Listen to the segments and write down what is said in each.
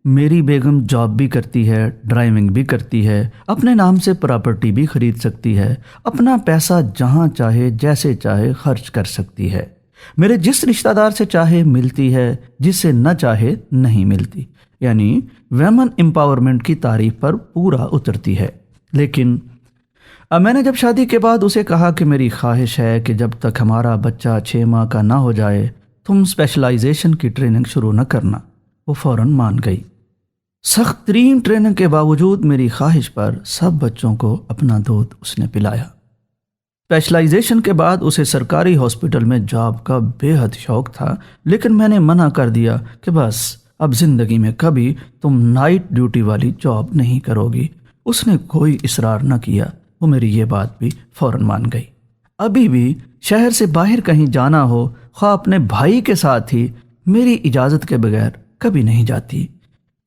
میری بیگم جاب بھی کرتی ہے، ڈرائیونگ بھی کرتی ہے، اپنے نام سے پراپرٹی بھی خرید سکتی ہے، اپنا پیسہ جہاں چاہے جیسے چاہے خرچ کر سکتی ہے، میرے جس رشتہ دار سے چاہے ملتی ہے، جس سے نہ چاہے نہیں ملتی، یعنی ویمن امپاورمنٹ کی تعریف پر پورا اترتی ہے۔ لیکن اب میں نے جب شادی کے بعد اسے کہا کہ میری خواہش ہے کہ جب تک ہمارا بچہ 6 ماہ کا نہ ہو جائے تم اسپیشلائزیشن کی ٹریننگ شروع نہ کرنا، وہ فوراً مان گئی۔ سخت ترین ٹریننگ کے باوجود میری خواہش پر سب بچوں کو اپنا دودھ اس نے پلایا۔ اسپیشلائزیشن کے بعد اسے سرکاری ہاسپٹل میں جاب کا بے حد شوق تھا، لیکن میں نے منع کر دیا کہ بس اب زندگی میں کبھی تم نائٹ ڈیوٹی والی جاب نہیں کرو گی۔ اس نے کوئی اصرار نہ کیا، وہ میری یہ بات بھی فوراً مان گئی۔ ابھی بھی شہر سے باہر کہیں جانا ہو، خواہ اپنے بھائی کے ساتھ ہی، میری اجازت کے بغیر کبھی نہیں جاتی۔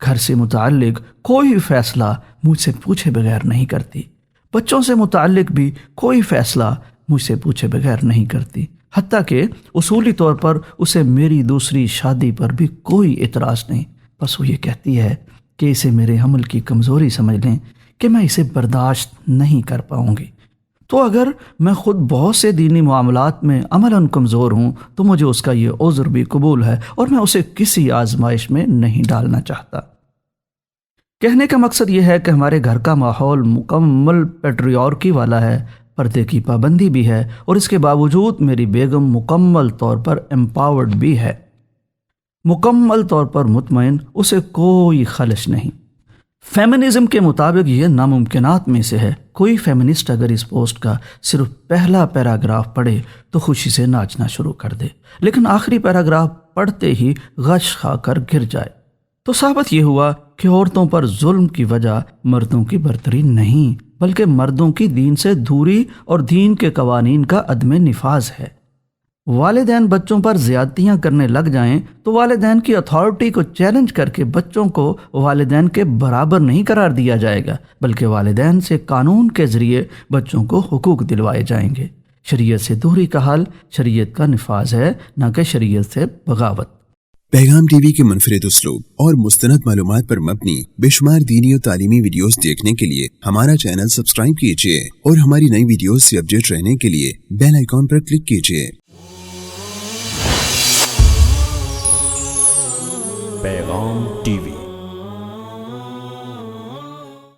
گھر سے متعلق کوئی فیصلہ مجھ سے پوچھے بغیر نہیں کرتی، بچوں سے متعلق بھی کوئی فیصلہ مجھ سے پوچھے بغیر نہیں کرتی، حتیٰ کہ اصولی طور پر اسے میری دوسری شادی پر بھی کوئی اعتراض نہیں۔ بس وہ یہ کہتی ہے کہ اسے میرے حمل کی کمزوری سمجھ لیں کہ میں اسے برداشت نہیں کر پاؤں گی۔ تو اگر میں خود بہت سے دینی معاملات میں عملاً کمزور ہوں تو مجھے اس کا یہ عذر بھی قبول ہے، اور میں اسے کسی آزمائش میں نہیں ڈالنا چاہتا۔ کہنے کا مقصد یہ ہے کہ ہمارے گھر کا ماحول مکمل پیٹریارکی والا ہے، پردے کی پابندی بھی ہے، اور اس کے باوجود میری بیگم مکمل طور پر امپاورڈ بھی ہے، مکمل طور پر مطمئن، اسے کوئی خلش نہیں۔ فیمنزم کے مطابق یہ ناممکنات میں سے ہے۔ کوئی فیمنسٹ اگر اس پوسٹ کا صرف پہلا پیراگراف پڑھے تو خوشی سے ناچنا شروع کر دے، لیکن آخری پیراگراف پڑھتے ہی غش کھا کر گر جائے، تو ثابت یہ ہوا کہ عورتوں پر ظلم کی وجہ مردوں کی برتری نہیں، بلکہ مردوں کی دین سے دوری اور دین کے قوانین کا عدم نفاذ ہے۔ والدین بچوں پر زیادتیاں کرنے لگ جائیں تو والدین کی اتھارٹی کو چیلنج کر کے بچوں کو والدین کے برابر نہیں قرار دیا جائے گا، بلکہ والدین سے قانون کے ذریعے بچوں کو حقوق دلوائے جائیں گے۔ شریعت سے دوری کا حل شریعت کا نفاذ ہے، نہ کہ شریعت سے بغاوت۔ پیغام ٹی وی کے منفرد اسلوب اور مستند معلومات پر مبنی بے شمار دینی اور تعلیمی ویڈیوز دیکھنے کے لیے ہمارا چینل سبسکرائب کیجیے، اور ہماری نئی ویڈیوز سے اپڈیٹ رہنے کے لیے بیل آئیکن پر کلک کیجیے۔ پیغام ٹی وی